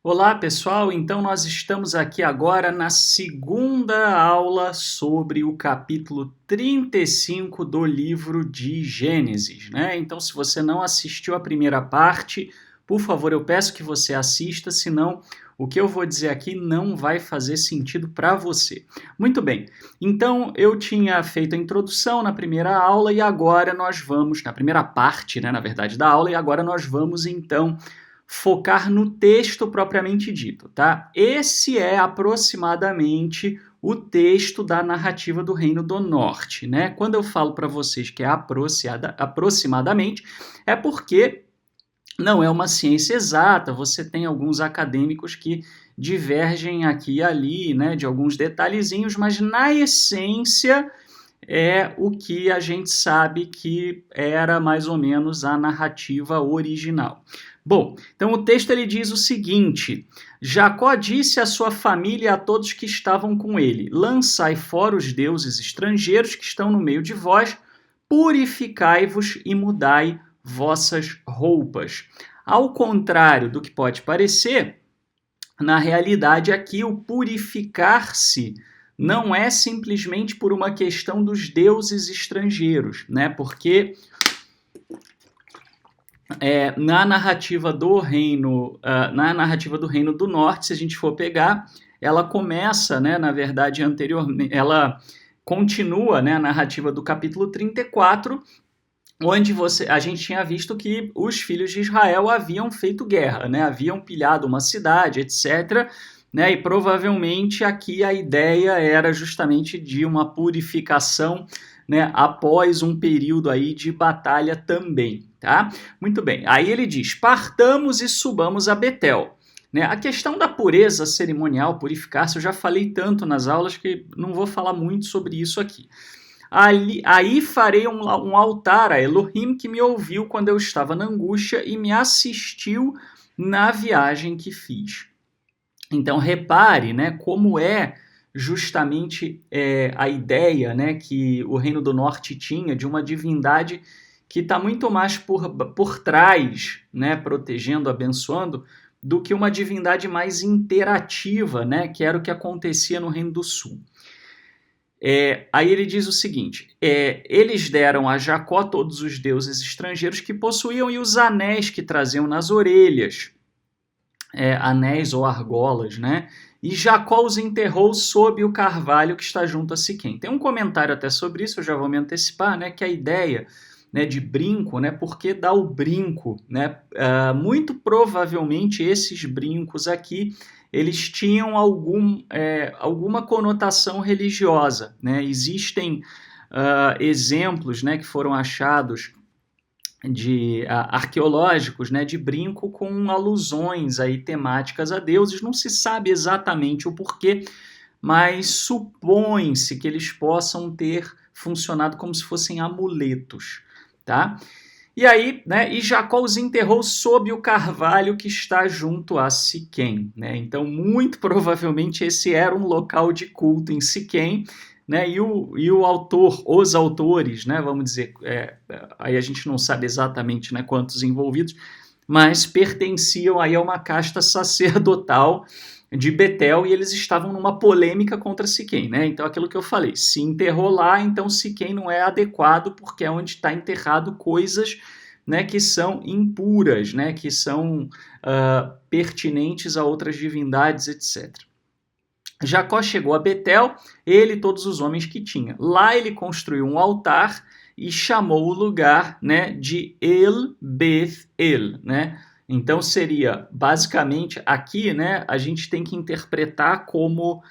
Olá, pessoal. Então, nós estamos aqui agora na segunda aula sobre o capítulo 35 do livro de Gênesis, né? Então, se você não assistiu a primeira parte, por favor, eu peço que você assista, senão o que eu vou dizer aqui não vai fazer sentido para você. Muito bem. Então, eu tinha feito a introdução na primeira aula e agora nós vamos, na primeira parte, né, na verdade, da aula, e agora nós vamos, então, focar no texto propriamente dito, tá? Esse é aproximadamente o texto da narrativa do Reino do Norte, né? Quando eu falo para vocês que é aproximadamente, é porque não é uma ciência exata, você tem alguns acadêmicos que divergem aqui e ali, né, de alguns detalhezinhos, mas na essência é o que a gente sabe que era mais ou menos a narrativa original. Bom, então o texto ele diz o seguinte: Jacó disse à sua família e a todos que estavam com ele: lançai fora os deuses estrangeiros que estão no meio de vós, purificai-vos e mudai vossas roupas. Ao contrário do que pode parecer, na realidade aqui o purificar-se não é simplesmente por uma questão dos deuses estrangeiros, né? Porque na narrativa do reino do Norte, se a gente for pegar, ela começa, né, na verdade, anteriormente, ela continua, né, a narrativa do capítulo 34, onde a gente tinha visto que os filhos de Israel haviam feito guerra, né, haviam pilhado uma cidade, etc., né, e provavelmente aqui a ideia era justamente de uma purificação, né, após um período aí de batalha também, tá? Muito bem, aí ele diz, partamos e subamos a Betel. Né? A questão da pureza cerimonial, purificar-se, eu já falei tanto nas aulas que não vou falar muito sobre isso aqui. Aí farei um altar a Elohim que me ouviu quando eu estava na angústia e me assistiu na viagem que fiz. Então, repare, né, como é justamente a ideia, né, que o Reino do Norte tinha de uma divindade que está muito mais por trás, né, protegendo, abençoando, do que uma divindade mais interativa, né, que era o que acontecia no Reino do Sul. Aí ele diz o seguinte, eles deram a Jacó todos os deuses estrangeiros que possuíam e os anéis que traziam nas orelhas, anéis ou argolas, né? E Jacó os enterrou sob o carvalho que está junto a Siquém. Tem um comentário até sobre isso, eu já vou me antecipar, né? Que a ideia, né, de brinco, né? Por que dá o brinco, né? Muito provavelmente esses brincos aqui eles tinham alguma conotação religiosa, né? Existem exemplos, né, que foram achados arqueológicos, né, de brinco com alusões aí temáticas a deuses. Não se sabe exatamente o porquê, mas supõe-se que eles possam ter funcionado como se fossem amuletos, tá? E aí, né, e Jacó os enterrou sob o carvalho que está junto a Siquém, né? Então, muito provavelmente esse era um local de culto em Siquém, né? E o autor, os autores, né, vamos dizer, aí a gente não sabe exatamente, né, quantos envolvidos, mas pertenciam aí a uma casta sacerdotal de Betel e eles estavam numa polêmica contra Siquém, né? Então aquilo que eu falei, se enterrou lá, então Siquém não é adequado porque é onde está enterrado coisas, né, que são impuras, né, que são pertinentes a outras divindades, etc. Jacó chegou a Betel, ele e todos os homens que tinha. Lá ele construiu um altar e chamou o lugar, né, de El-Beth-El, né? Então seria, basicamente, aqui, né, a gente tem que interpretar como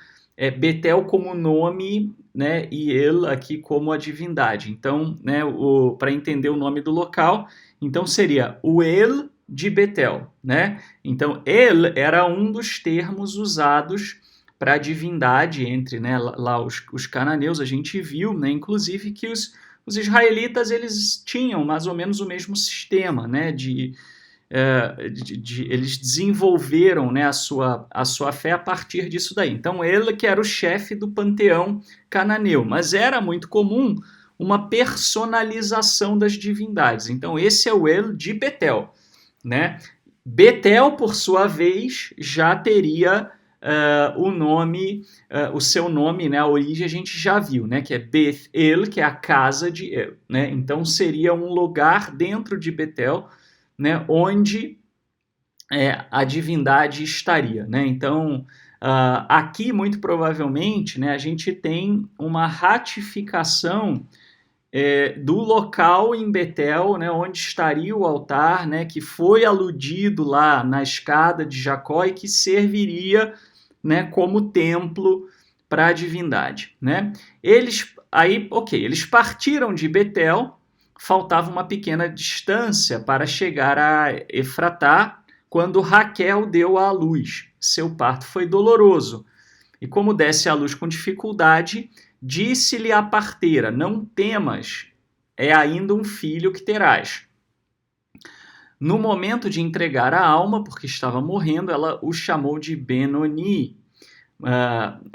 Betel como nome, né, e El aqui como a divindade. Então, né, para entender o nome do local, então seria o El de Betel, né? Então, El era um dos termos usados para a divindade entre, né, lá os cananeus. A gente viu, né, inclusive, que os israelitas eles tinham mais ou menos o mesmo sistema, né, eles desenvolveram, né, a sua fé a partir disso daí. Então, ele que era o chefe do panteão cananeu, mas era muito comum uma personalização das divindades. Então, esse é o El de Betel, né? Betel, por sua vez, já teria o seu nome, né, a origem a gente já viu, né, que é Beth El, que é a casa de El, né? Então seria um lugar dentro de Betel, né, onde a divindade estaria, né? Então aqui muito provavelmente, né, a gente tem uma ratificação do local em Betel, né, onde estaria o altar, né, que foi aludido lá na escada de Jacó e que serviria, né, como templo para a divindade, né? Eles partiram de Betel, faltava uma pequena distância para chegar a Efratá, quando Raquel deu à luz. Seu parto foi doloroso, e como desse à luz com dificuldade, disse-lhe a parteira: não temas, é ainda um filho que terás. No momento de entregar a alma, porque estava morrendo, ela o chamou de Benoni,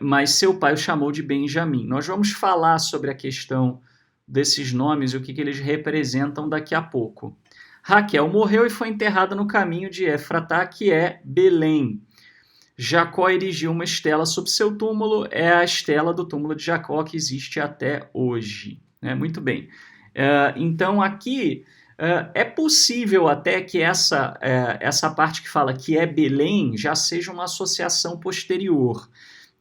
mas seu pai o chamou de Benjamim. Nós vamos falar sobre a questão desses nomes e o que eles representam daqui a pouco. Raquel morreu e foi enterrada no caminho de Efratá, que é Belém. Jacó erigiu uma estela sobre seu túmulo, é a estela do túmulo de Jacó que existe até hoje. Muito bem. Então aqui é possível até que essa parte que fala que é Belém já seja uma associação posterior.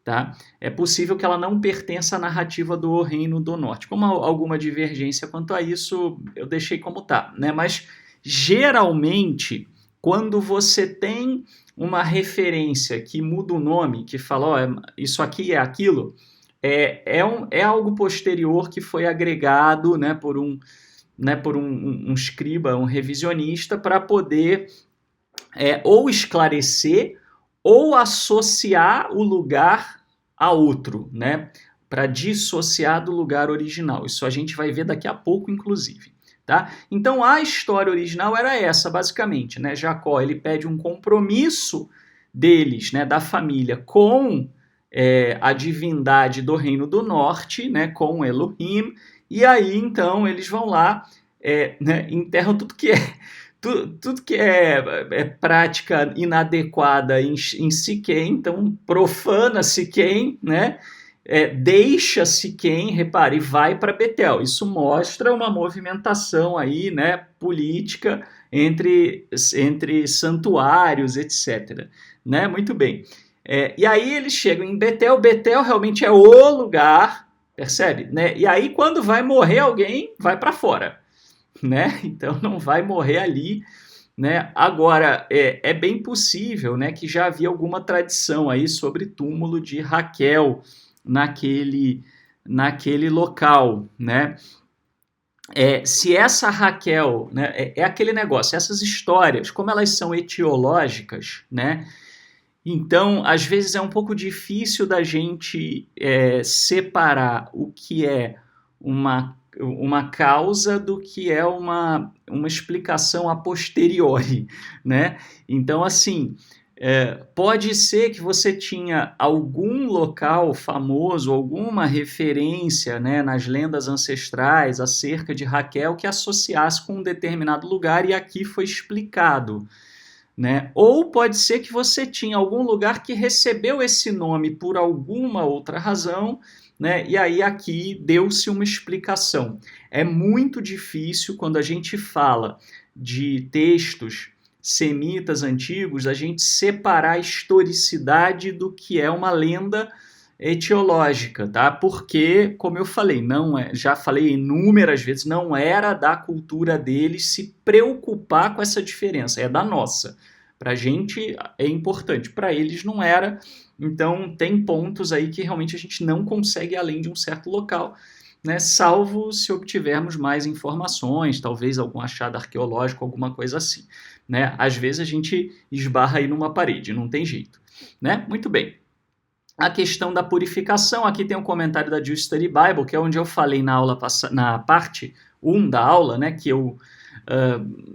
Tá? É possível que ela não pertença à narrativa do Reino do Norte. Como há alguma divergência quanto a isso, eu deixei como tá, né? Mas geralmente, quando você tem uma referência que muda o nome, que fala, isso aqui é aquilo, é algo posterior que foi agregado, né, por um escriba, um revisionista, para poder ou esclarecer ou associar o lugar a outro, né, para dissociar do lugar original. Isso a gente vai ver daqui a pouco, inclusive. Tá? Então a história original era essa, basicamente, né? Jacó ele pede um compromisso deles, né, da família, com a divindade do Reino do Norte, né, com Elohim, e aí então eles vão lá, né, enterram tudo que é prática inadequada em Siquém, então profana Siquém, né? Deixa Siquém, repare, e vai para Betel. Isso mostra uma movimentação aí, né, política entre santuários, etc. Né? Muito bem. E aí eles chegam em Betel. Betel realmente é o lugar, percebe? Né? E aí quando vai morrer alguém, vai para fora. Né? Então não vai morrer ali. Né? Agora, é bem possível, né, que já havia alguma tradição aí sobre túmulo de Raquel naquele local, né? Se essa Raquel, né, aquele negócio, essas histórias, como elas são etiológicas, né? Então, às vezes é um pouco difícil da gente separar o que é uma causa do que é uma explicação a posteriori, né? Então, assim, pode ser que você tinha algum local famoso, alguma referência, né, nas lendas ancestrais acerca de Raquel que associasse com um determinado lugar e aqui foi explicado. Né? Ou pode ser que você tinha algum lugar que recebeu esse nome por alguma outra razão, né? E aí aqui deu-se uma explicação. É muito difícil quando a gente fala de textos semitas antigos, a gente separar a historicidade do que é uma lenda etiológica, tá? Porque, como eu falei, já falei inúmeras vezes, não era da cultura deles se preocupar com essa diferença, é da nossa. Para a gente é importante, para eles não era. Então tem pontos aí que realmente a gente não consegue ir além de um certo local, né? Salvo se obtivermos mais informações, talvez algum achado arqueológico, alguma coisa assim. Né? Às vezes a gente esbarra aí numa parede, não tem jeito. Né? Muito bem. A questão da purificação, aqui tem um comentário da Jew Study Bible, que é onde eu falei na parte 1 da aula, né, que eu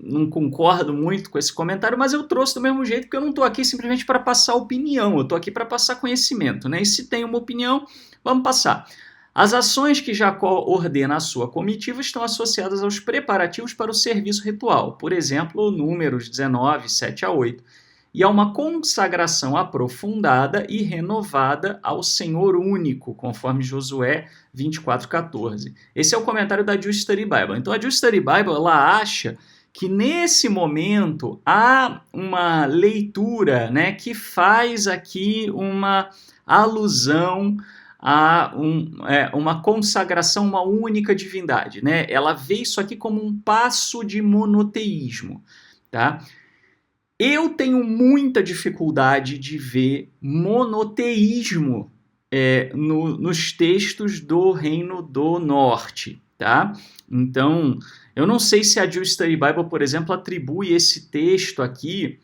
não concordo muito com esse comentário, mas eu trouxe do mesmo jeito, porque eu não estou aqui simplesmente para passar opinião, eu estou aqui para passar conhecimento. Né? E se tem uma opinião, vamos passar. As ações que Jacó ordena à sua comitiva estão associadas aos preparativos para o serviço ritual, por exemplo, Números 19, 7 a 8, e a uma consagração aprofundada e renovada ao Senhor único, conforme Josué 24, 14. Esse é o comentário da Jew Study Bible. Então a Jew Study Bible ela acha que nesse momento há uma leitura, né, que faz aqui uma alusão a uma consagração, uma única divindade, né? Ela vê isso aqui como um passo de monoteísmo, tá? Eu tenho muita dificuldade de ver monoteísmo nos textos do Reino do Norte, tá? Então, eu não sei se a Jew Study Bible, por exemplo, atribui esse texto aqui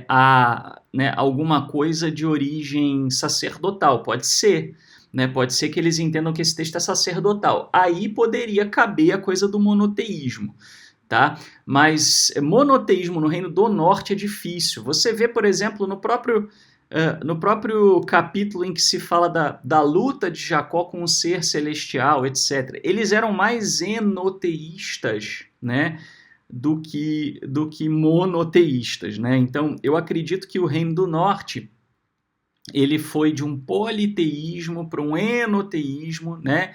a alguma coisa de origem sacerdotal. Pode ser, né? Pode ser que eles entendam que esse texto é sacerdotal. Aí poderia caber a coisa do monoteísmo, tá? Mas monoteísmo no Reino do Norte é difícil. Você vê, por exemplo, no próprio capítulo em que se fala da luta de Jacó com o ser celestial, etc. Eles eram mais enoteístas, né, do que monoteístas, né? Então, eu acredito que o Reino do Norte ele foi de um politeísmo para um enoteísmo, né?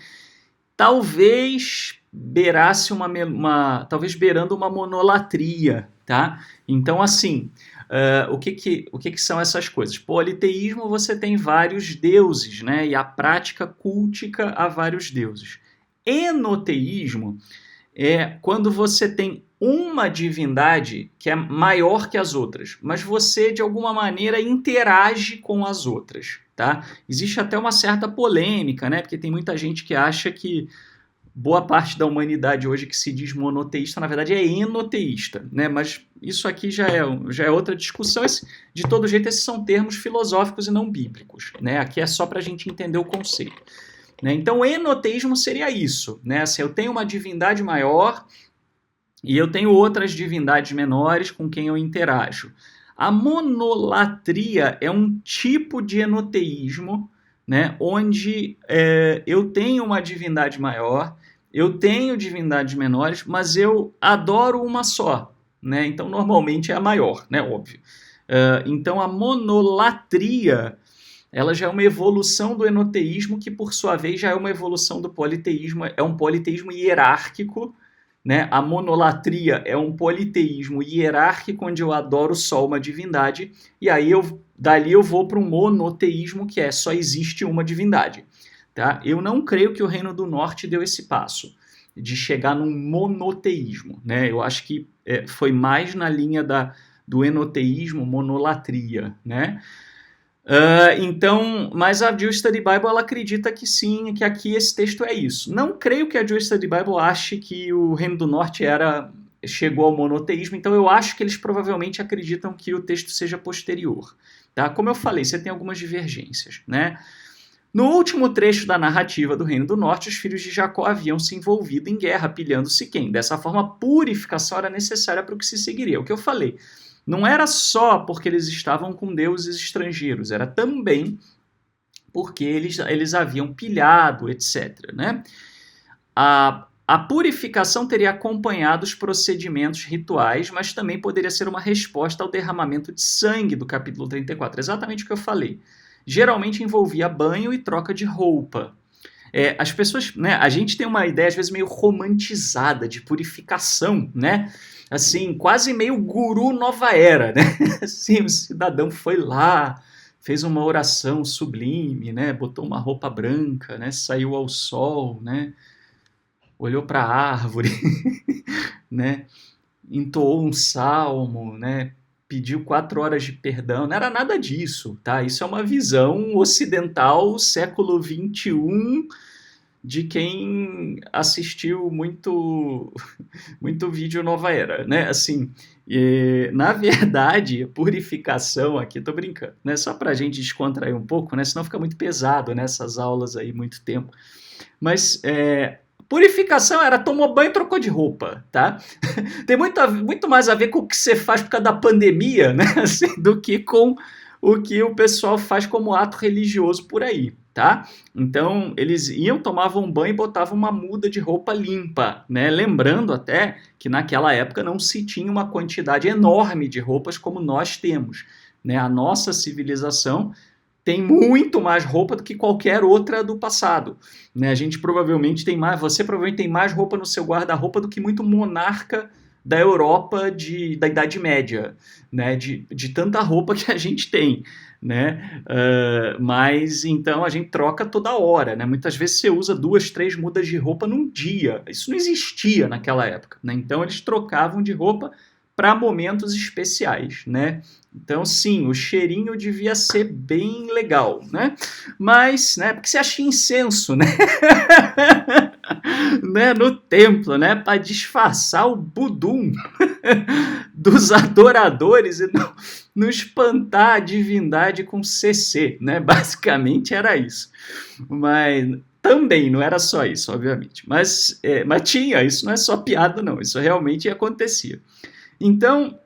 Talvez beirasse talvez beirando uma monolatria, tá? Então, assim, o que são essas coisas? Politeísmo, você tem vários deuses, né? E a prática cultica a vários deuses. Enoteísmo é quando você tem uma divindade que é maior que as outras, mas você, de alguma maneira, interage com as outras, tá? Existe até uma certa polêmica, né? Porque tem muita gente que acha que boa parte da humanidade hoje que se diz monoteísta, na verdade, é enoteísta, né? Mas isso aqui já é outra discussão. De todo jeito, esses são termos filosóficos e não bíblicos, né? Aqui é só para a gente entender o conceito, né? Então, o enoteísmo seria isso, né? Assim, eu tenho uma divindade maior e eu tenho outras divindades menores com quem eu interajo. A monolatria é um tipo de enoteísmo, né, onde eu tenho uma divindade maior, eu tenho divindades menores, mas eu adoro uma só, né? Então, normalmente é a maior, né? Óbvio. Então, a monolatria ela já é uma evolução do enoteísmo, que por sua vez já é uma evolução do politeísmo, é um politeísmo hierárquico, né? A monolatria é um politeísmo hierárquico, onde eu adoro só uma divindade, e aí dali eu vou para um monoteísmo, que só existe uma divindade. Tá? Eu não creio que o Reino do Norte deu esse passo, de chegar num monoteísmo, né? Eu acho que foi mais na linha do enoteísmo, monolatria, né? Então, mas a Jew Study Bible ela acredita que sim, que aqui esse texto é isso. Não creio que a Jew Study Bible ache que o Reino do Norte chegou ao monoteísmo, então eu acho que eles provavelmente acreditam que o texto seja posterior. Tá? Como eu falei, você tem algumas divergências, né? No último trecho da narrativa do Reino do Norte, os filhos de Jacó haviam se envolvido em guerra, pilhando Siquém. Dessa forma, a purificação era necessária para o que se seguiria. O que eu falei, não era só porque eles estavam com deuses estrangeiros, era também porque eles haviam pilhado, etc. Né? A purificação teria acompanhado os procedimentos rituais, mas também poderia ser uma resposta ao derramamento de sangue do capítulo 34. Exatamente o que eu falei. Geralmente envolvia banho e troca de roupa. As pessoas, né, a gente tem uma ideia às vezes meio romantizada de purificação, né? Assim, quase meio guru nova era, né? Assim, o cidadão foi lá, fez uma oração sublime, né? Botou uma roupa branca, né? Saiu ao sol, né? Olhou para a árvore, né? Entoou um salmo, né? Pediu 4 horas de perdão, não era nada disso, tá? Isso é uma visão ocidental, século XXI, de quem assistiu muito vídeo Nova Era, né? Assim, na verdade, purificação aqui, tô brincando, né? Só pra gente descontrair um pouco, né? Senão fica muito pesado nessas aulas aí, muito tempo. Mas purificação era tomou banho e trocou de roupa, tá? Tem muito mais a ver com o que você faz por causa da pandemia, né? Assim, do que com o que o pessoal faz como ato religioso por aí, tá? Então, eles iam, tomavam banho e botavam uma muda de roupa limpa, né? Lembrando até que naquela época não se tinha uma quantidade enorme de roupas como nós temos, né? A nossa civilização tem muito mais roupa do que qualquer outra do passado, né? A gente provavelmente tem mais, você provavelmente tem mais roupa no seu guarda-roupa do que muito monarca da Europa da Idade Média, né? De tanta roupa que a gente tem, né? Mas então a gente troca toda hora, né? Muitas vezes você usa 2, 3 mudas de roupa num dia. Isso não existia naquela época, né? Então eles trocavam de roupa para momentos especiais, né? Então, sim, o cheirinho devia ser bem legal, né? Mas, né, porque você acha incenso, né? Né, no templo, né, para disfarçar o budum dos adoradores e não espantar a divindade com CC, né? Basicamente era isso. Mas também não era só isso, obviamente. Mas tinha, isso não é só piada, não. Isso realmente acontecia. Então,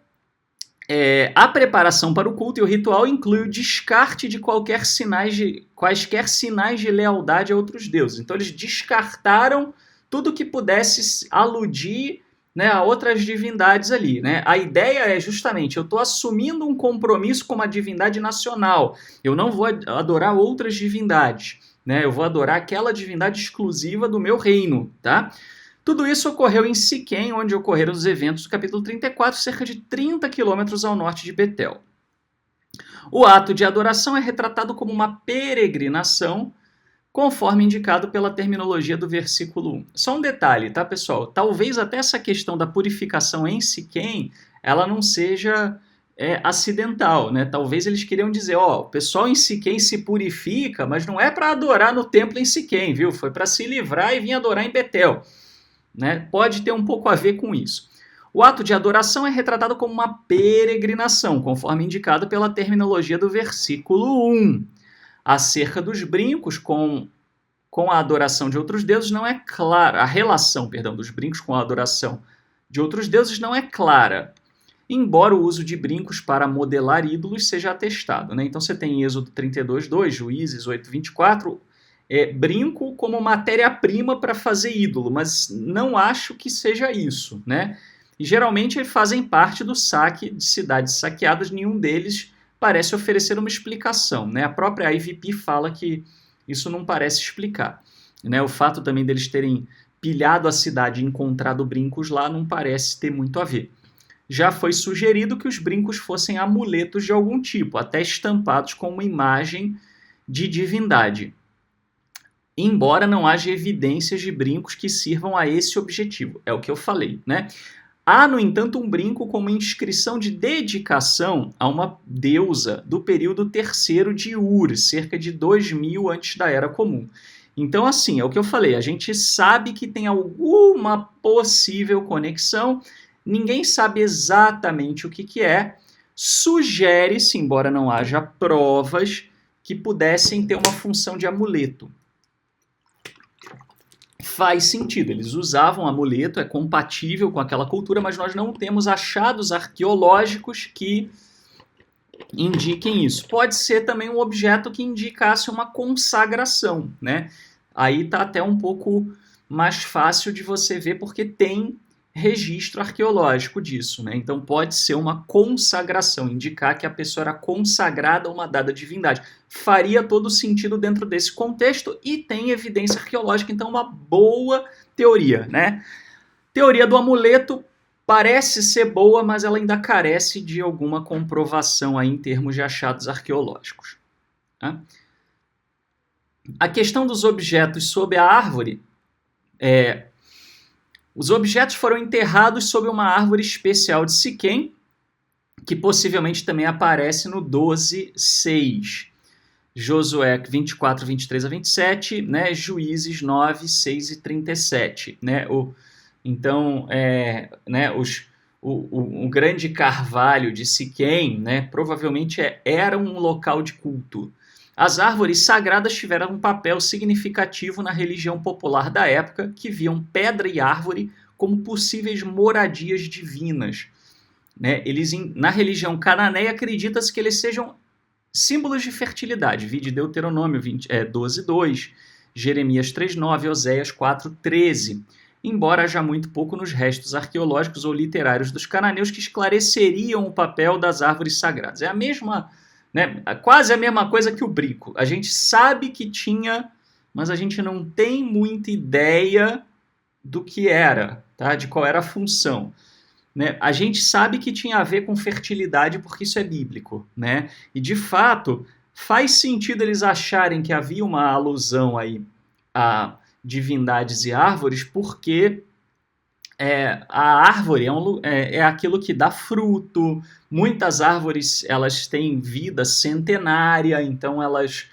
a preparação para o culto e o ritual inclui o descarte de quaisquer sinais de lealdade a outros deuses. Então, eles descartaram tudo que pudesse aludir, né, a outras divindades ali, né? A ideia é justamente, eu estou assumindo um compromisso com uma divindade nacional. Eu não vou adorar outras divindades, né? Eu vou adorar aquela divindade exclusiva do meu reino, tá? Tudo isso ocorreu em Siquém, onde ocorreram os eventos do capítulo 34, cerca de 30 quilômetros ao norte de Betel. O ato de adoração é retratado como uma peregrinação, conforme indicado pela terminologia do versículo 1. Só um detalhe, tá, pessoal? Talvez até essa questão da purificação em Siquém, ela não seja acidental, né? Talvez eles queriam dizer, o pessoal em Siquém se purifica, mas não é para adorar no templo em Siquém, viu? Foi para se livrar e vir adorar em Betel. Né? Pode ter um pouco a ver com isso. O ato de adoração é retratado como uma peregrinação, conforme indicado pela terminologia do versículo 1. Acerca dos brincos com a adoração de outros deuses não é clara. A relação, dos brincos com a adoração de outros deuses não é clara, embora o uso de brincos para modelar ídolos seja atestado, né? Então você tem Êxodo 32:2, Juízes 8:24, brinco como matéria-prima para fazer ídolo, mas não acho que seja isso, né? E geralmente fazem parte do saque de cidades saqueadas, nenhum deles parece oferecer uma explicação, né? A própria IVP fala que isso não parece explicar, né? O fato também deles terem pilhado a cidade e encontrado brincos lá não parece ter muito a ver. Já foi sugerido que os brincos fossem amuletos de algum tipo, até estampados com uma imagem de divindade, embora não haja evidências de brincos que sirvam a esse objetivo. É o que eu falei, né? Há, no entanto, um brinco como inscrição de dedicação a uma deusa do período terceiro de Ur, cerca de 2000 antes da Era Comum. Então, assim, é o que eu falei, a gente sabe que tem alguma possível conexão, ninguém sabe exatamente o que é, sugere-se, embora não haja provas, que pudessem ter uma função de amuleto. Faz sentido, eles usavam amuleto, é compatível com aquela cultura, mas nós não temos achados arqueológicos que indiquem isso. Pode ser também um objeto que indicasse uma consagração, né? Aí tá até um pouco mais fácil de você ver, porque tem registro arqueológico disso, né? Então pode ser uma consagração, indicar que a pessoa era consagrada a uma dada divindade. Faria todo sentido dentro desse contexto e tem evidência arqueológica, então uma boa teoria, né? Teoria do amuleto parece ser boa, mas ela ainda carece de alguma comprovação aí em termos de achados arqueológicos. Tá? A questão dos objetos sob a árvore os objetos foram enterrados sob uma árvore especial de Siquém, que possivelmente também aparece no 12:6. Josué 24, 23 a 27, né? Juízes 9, 6 e 37. Né? Então, o grande carvalho de Siquém, né? Provavelmente era um local de culto. As árvores sagradas tiveram um papel significativo na religião popular da época, que viam pedra e árvore como possíveis moradias divinas. Né? Na religião cananeia, acredita-se que eles sejam Símbolos de fertilidade, vide Deuteronômio 12:2, Jeremias 3:9, Oséias 4:13, embora haja muito pouco nos restos arqueológicos ou literários dos cananeus que esclareceriam o papel das árvores sagradas. É a mesma, né, quase a mesma coisa que o brinco. A gente sabe que tinha, mas a gente não tem muita ideia do que era, tá? De qual era a função. Né? A gente sabe que tinha a ver com fertilidade porque isso é bíblico, né? E de fato faz sentido eles acharem que havia uma alusão aí a divindades e árvores, porque a árvore é aquilo que dá fruto. Muitas árvores elas têm vida centenária, então elas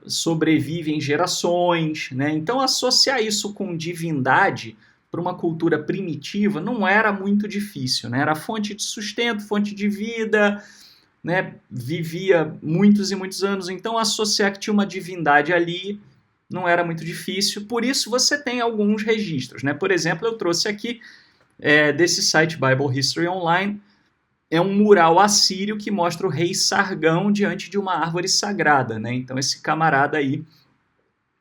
sobrevivem gerações, né? Então associar isso com divindade para uma cultura primitiva não era muito difícil, né? Era fonte de sustento, fonte de vida, né? Vivia muitos e muitos anos, então associar que tinha uma divindade ali não era muito difícil, por isso você tem alguns registros, né? Por exemplo, eu trouxe aqui desse site Bible History Online, é um mural assírio que mostra o rei Sargão diante de uma árvore sagrada, né? Então esse camarada aí,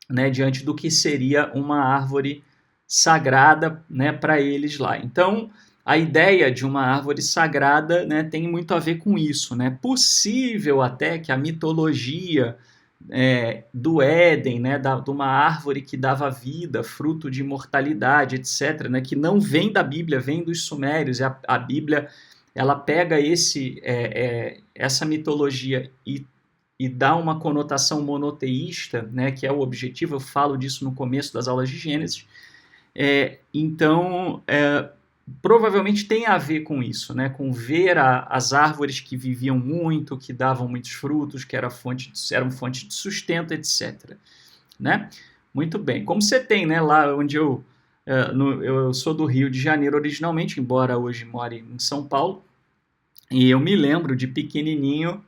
né, diante do que seria uma árvore sagrada, né, para eles lá. Então, a ideia de uma árvore sagrada, né, tem muito a ver com isso, né? Possível até que a mitologia do Éden, né, de uma árvore que dava vida, fruto de imortalidade, etc., né, que não vem da Bíblia, vem dos sumérios. A Bíblia ela pega essa mitologia e dá uma conotação monoteísta, né, que é o objetivo. Eu falo disso no começo das aulas de Gênesis. Então, provavelmente tem a ver com isso, né? Com ver as árvores que viviam muito, que davam muitos frutos, que eram fonte de sustento, etc. Né? Muito bem. Como você tem, né, lá onde eu sou do Rio de Janeiro originalmente, embora hoje more em São Paulo, e eu me lembro de pequenininho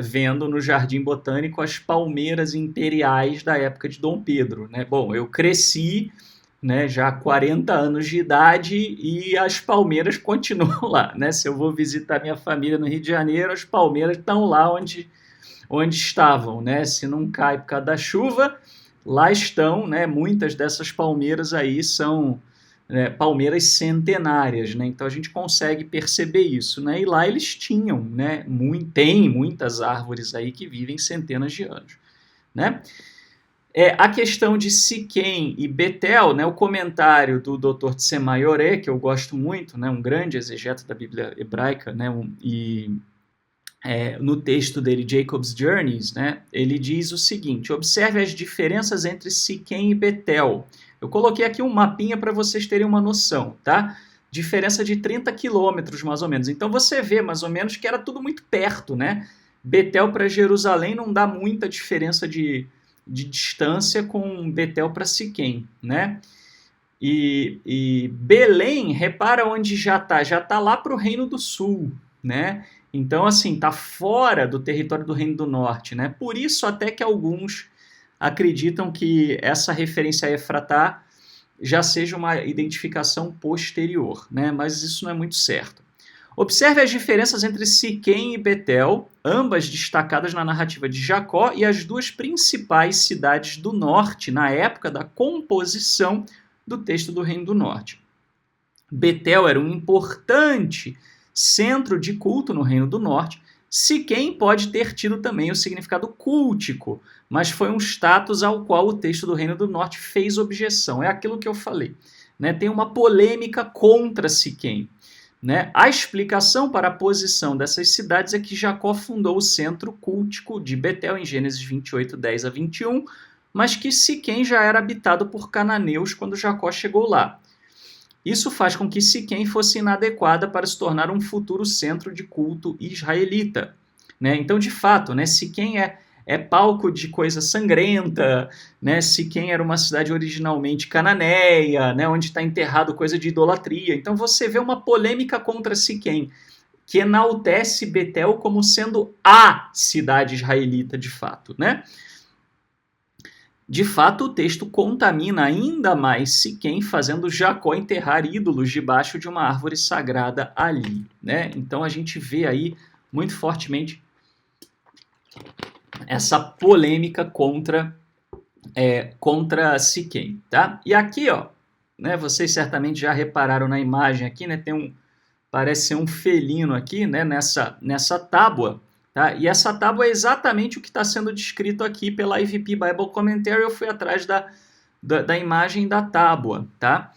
vendo no Jardim Botânico as palmeiras imperiais da época de Dom Pedro, né? Bom, eu cresci, né, já há 40 anos de idade e as palmeiras continuam lá, né? Se eu vou visitar minha família no Rio de Janeiro, as palmeiras estão lá onde estavam, né? Se não cai por causa da chuva, lá estão, né? Muitas dessas palmeiras aí são palmeiras centenárias, né? Então a gente consegue perceber isso, né? E lá eles tinham, né? Tem muitas árvores aí que vivem centenas de anos, né? A questão de Siquém e Betel, né? O comentário do Dr. Tsemayoré, que eu gosto muito, né? Um grande exegeta da Bíblia hebraica, né? No texto dele, Jacob's Journeys, né? Ele diz o seguinte: observe as diferenças entre Siquém e Betel. Eu coloquei aqui um mapinha para vocês terem uma noção, tá? Diferença de 30 quilômetros, mais ou menos. Então você vê, mais ou menos, que era tudo muito perto, né? Betel para Jerusalém não dá muita diferença de distância com Betel para Siquém, né? E Belém, repara onde já tá lá para o Reino do Sul, né? Então, assim, tá fora do território do Reino do Norte, né? Por isso até que alguns acreditam que essa referência a Efratá já seja uma identificação posterior, né? Mas isso não é muito certo. Observe as diferenças entre Siquém e Betel, ambas destacadas na narrativa de Jacó, e as duas principais cidades do norte na época da composição do texto do Reino do Norte. Betel era um importante centro de culto no Reino do Norte. Siquém pode ter tido também o significado cultico, mas foi um status ao qual o texto do Reino do Norte fez objeção. É aquilo que eu falei, né? Tem uma polêmica contra Siquém, né? A explicação para a posição dessas cidades é que Jacó fundou o centro cultico de Betel em Gênesis 28, 10 a 21, mas que Siquém já era habitado por cananeus quando Jacó chegou lá. Isso faz com que Siquém fosse inadequada para se tornar um futuro centro de culto israelita, né? Então, de fato, né, Siquém é palco de coisa sangrenta, né? Siquém era uma cidade originalmente cananeia, né, onde está enterrado coisa de idolatria. Então você vê uma polêmica contra Siquém, que enaltece Betel como sendo a cidade israelita de fato, né? De fato, o texto contamina ainda mais Siquém, fazendo Jacó enterrar ídolos debaixo de uma árvore sagrada ali, né? Então a gente vê aí muito fortemente essa polêmica contra Siquém, tá? E aqui, ó, né, vocês certamente já repararam na imagem aqui, né, parece ser um felino aqui, né, nessa tábua, tá? E essa tábua é exatamente o que está sendo descrito aqui pela IVP Bible Commentary. Eu fui atrás da imagem da tábua, tá?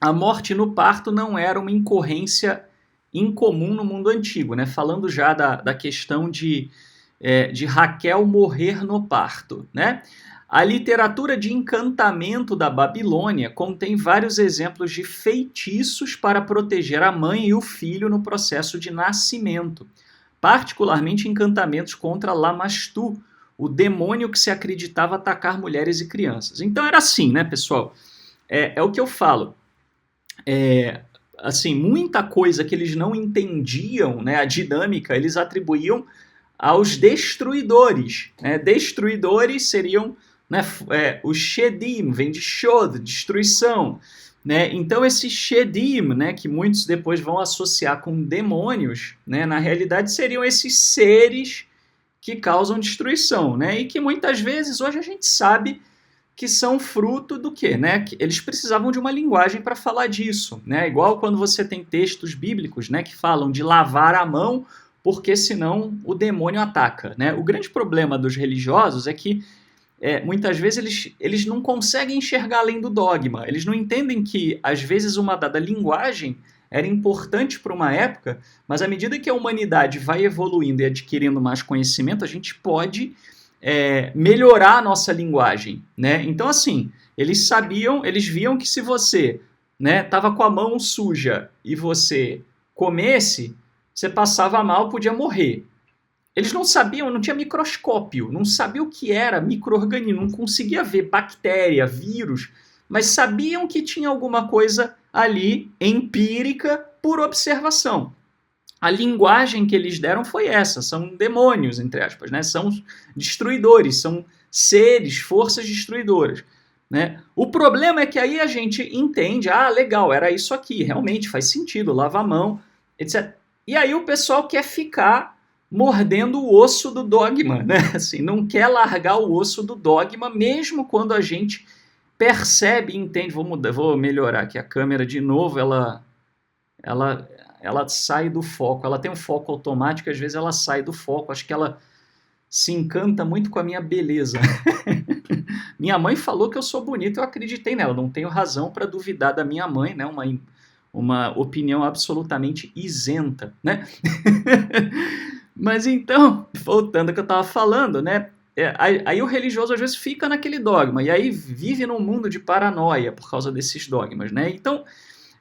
A morte no parto não era uma incorrência incomum no mundo antigo, né? Falando já da questão de Raquel morrer no parto, né? A literatura de encantamento da Babilônia contém vários exemplos de feitiços para proteger a mãe e o filho no processo de nascimento, particularmente encantamentos contra Lamastu, o demônio que se acreditava atacar mulheres e crianças. Então era assim, né, pessoal? É o que eu falo. Assim, muita coisa que eles não entendiam, né, a dinâmica, eles atribuíam aos destruidores. Né? Destruidores seriam, né, o Shedim, vem de Shod, destruição. Né? Então, esse Shedim, né, que muitos depois vão associar com demônios, né, na realidade seriam esses seres que causam destruição. Né? E que muitas vezes, hoje a gente sabe que são fruto do quê? Né? Que eles precisavam de uma linguagem para falar disso. Né? Igual quando você tem textos bíblicos, né, que falam de lavar a mão, porque senão o demônio ataca. Né? O grande problema dos religiosos é que muitas vezes eles não conseguem enxergar além do dogma. Eles não entendem que, às vezes, uma dada linguagem era importante para uma época, mas à medida que a humanidade vai evoluindo e adquirindo mais conhecimento, a gente pode melhorar a nossa linguagem. Né? Então, assim, eles viam que se você estava com a mão suja e você comesse, você passava mal, podia morrer. Eles não sabiam, não tinha microscópio, não sabiam o que era micro-organismo, não conseguia ver bactéria, vírus, mas sabiam que tinha alguma coisa ali empírica por observação. A linguagem que eles deram foi essa, são demônios, entre aspas, né? São destruidores, são seres, forças destruidoras. Né? O problema é que aí a gente entende, legal, era isso aqui, realmente faz sentido, lava a mão, etc. E aí o pessoal quer ficar mordendo o osso do dogma, né? Assim, não quer largar o osso do dogma, mesmo quando a gente percebe e entende. Vou melhorar aqui a câmera de novo, ela sai do foco, ela tem um foco automático, às vezes ela sai do foco, acho que ela se encanta muito com a minha beleza. Minha mãe falou que eu sou bonito, eu acreditei nela, não tenho razão para duvidar da minha mãe, né? Uma opinião absolutamente isenta, né? Mas então, voltando ao que eu estava falando, né? Aí o religioso às vezes fica naquele dogma, e aí vive num mundo de paranoia por causa desses dogmas, né? Então,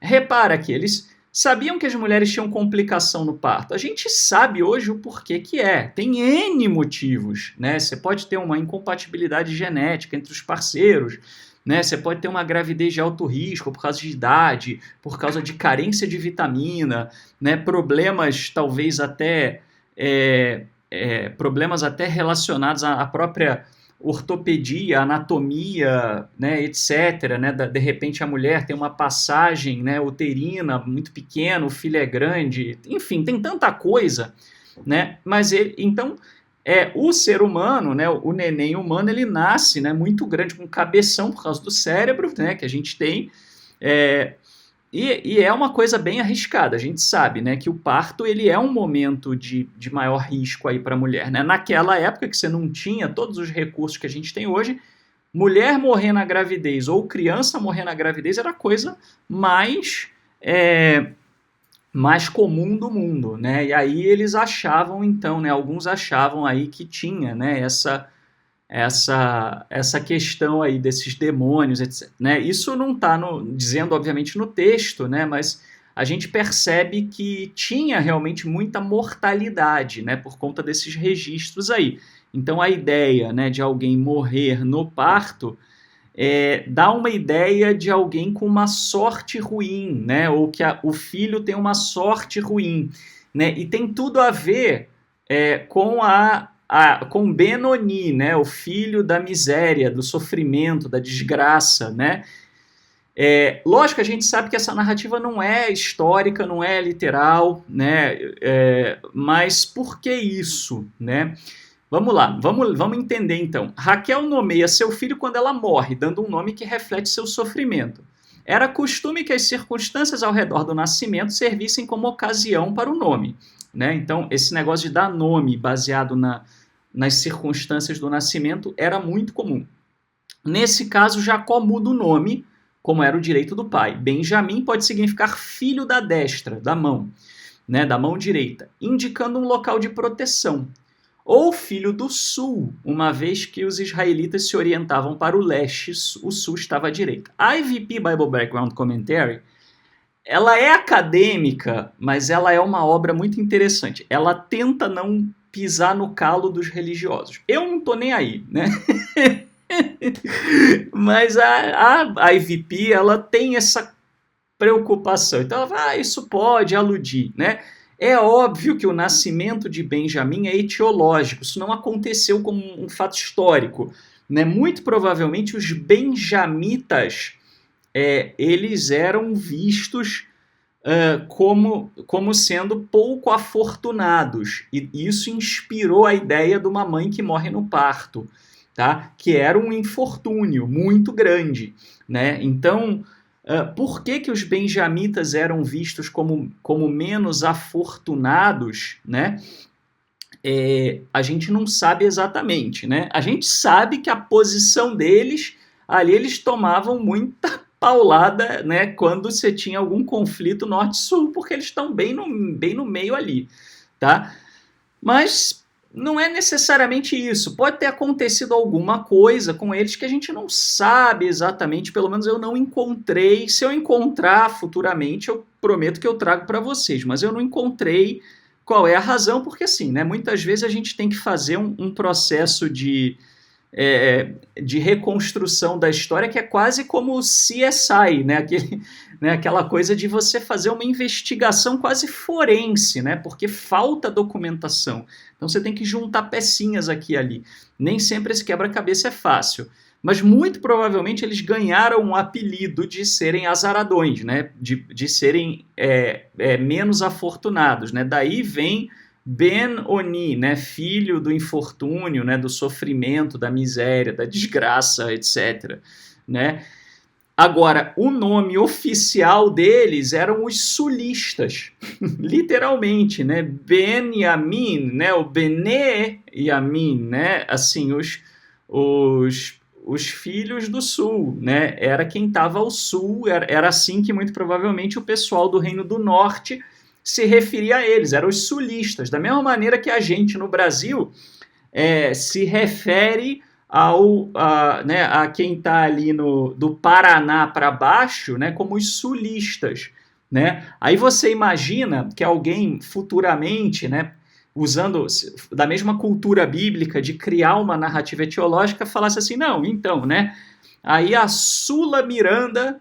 repara que eles sabiam que as mulheres tinham complicação no parto. A gente sabe hoje o porquê que é. Tem N motivos, né? Você pode ter uma incompatibilidade genética entre os parceiros, né? Você pode ter uma gravidez de alto risco por causa de idade, por causa de carência de vitamina, né? Problemas talvez até problemas até relacionados à própria ortopedia, anatomia, né, etc. Né? De repente a mulher tem uma passagem, né, uterina muito pequena, o filho é grande, enfim, tem tanta coisa. Né? Mas então o ser humano, né, o neném humano, ele nasce, né, muito grande, com cabeção por causa do cérebro, né, que a gente tem, e é uma coisa bem arriscada. A gente sabe, né, que o parto ele é um momento de maior risco para a mulher. Né? Naquela época que você não tinha todos os recursos que a gente tem hoje, mulher morrer na gravidez ou criança morrer na gravidez era a coisa mais comum do mundo. Né? E aí eles achavam, então, né, alguns achavam aí que tinha, né, essa questão aí desses demônios, etc. Né? Isso não está dizendo, obviamente, no texto, né? Mas a gente percebe que tinha realmente muita mortalidade, né? Por conta desses registros aí. Então, a ideia, né, de alguém morrer no parto dá uma ideia de alguém com uma sorte ruim, né? Ou que o filho tem uma sorte ruim. Né? E tem tudo a ver com Benoni, né, o filho da miséria, do sofrimento, da desgraça, né? Lógico que a gente sabe que essa narrativa não é histórica, não é literal, né? Mas por que isso, né? Vamos lá, vamos entender então. Raquel nomeia seu filho quando ela morre, dando um nome que reflete seu sofrimento. Era costume que as circunstâncias ao redor do nascimento servissem como ocasião para o nome, né? Então, esse negócio de dar nome baseado nas circunstâncias do nascimento era muito comum. Nesse caso, Jacó muda o nome, como era o direito do pai. Benjamim pode significar filho da destra, da mão, né, da mão direita, indicando um local de proteção. Ou filho do sul, uma vez que os israelitas se orientavam para o leste, o sul estava à direita. A IVP Bible Background Commentary, ela é acadêmica, mas ela é uma obra muito interessante. Ela tenta não pisar no calo dos religiosos. Eu não tô nem aí, né? Mas a IVP, ela tem essa preocupação. Então, ela fala, isso pode aludir, né? É óbvio que o nascimento de Benjamim é etiológico, isso não aconteceu como um fato histórico, né? Muito provavelmente os benjamitas, eles eram vistos como sendo pouco afortunados, e isso inspirou a ideia de uma mãe que morre no parto, tá? Que era um infortúnio muito grande, né? Então, por que os benjamitas eram vistos como menos afortunados, né? A gente não sabe exatamente, né? A gente sabe que a posição deles, ali eles tomavam muita paulada, né? Quando você tinha algum conflito norte-sul, porque eles estão bem no meio ali, tá? Mas não é necessariamente isso. Pode ter acontecido alguma coisa com eles que a gente não sabe exatamente, pelo menos eu não encontrei. Se eu encontrar futuramente, eu prometo que eu trago para vocês, mas eu não encontrei qual é a razão, porque assim, né, muitas vezes a gente tem que fazer um processo de reconstrução da história que é quase como o CSI, né, aquela coisa de você fazer uma investigação quase forense, né, porque falta documentação. Então você tem que juntar pecinhas aqui e ali. Nem sempre esse quebra-cabeça é fácil. Mas muito provavelmente eles ganharam um apelido de serem azaradões, né? De serem menos afortunados, né? Daí vem Ben-Oni, né? Filho do infortúnio, né? Do sofrimento, da miséria, da desgraça, etc. Né? Agora, o nome oficial deles eram os sulistas, literalmente, né? Ben-Yamin, né? O Bene-Yamin, né? Assim, os filhos do sul, né? Era quem estava ao sul, era assim que muito provavelmente o pessoal do Reino do Norte se referia a eles, eram os sulistas, da mesma maneira que a gente no Brasil se refere a quem está ali do Paraná para baixo, né, como os sulistas, né? Aí você imagina que alguém futuramente, né, usando da mesma cultura bíblica de criar uma narrativa etiológica, falasse assim, não, então, né? Aí a Sula Miranda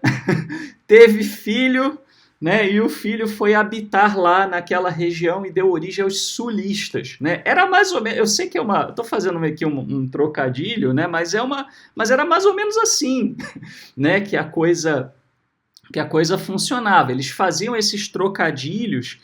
teve filho, né? E o filho foi habitar lá naquela região e deu origem aos sulistas, né? Era mais ou menos, eu sei que estou fazendo aqui um trocadilho, né? Mas era mais ou menos assim, né? Que a coisa funcionava. Eles faziam esses trocadilhos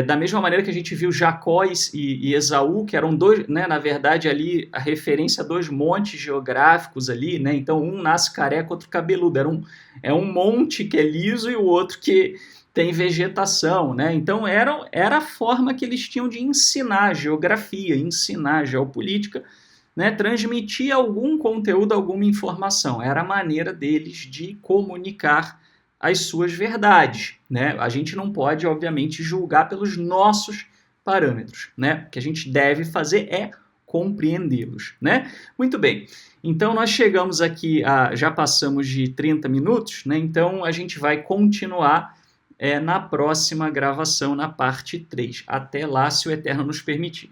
da mesma maneira que a gente viu Jacó e Esaú, que eram dois, né, na verdade, ali a referência a dois montes geográficos ali, né? Então um nasce careca, outro cabeludo. Um monte que é liso e o outro que tem vegetação, né? Então era a forma que eles tinham de ensinar geografia, ensinar geopolítica, né? Transmitir algum conteúdo, alguma informação. Era a maneira deles de comunicar as suas verdades, né? A gente não pode, obviamente, julgar pelos nossos parâmetros, né? O que a gente deve fazer é compreendê-los, né? Muito bem. Então, nós chegamos aqui já passamos de 30 minutos, né? Então, a gente vai continuar na próxima gravação, na parte 3. Até lá, se o Eterno nos permitir.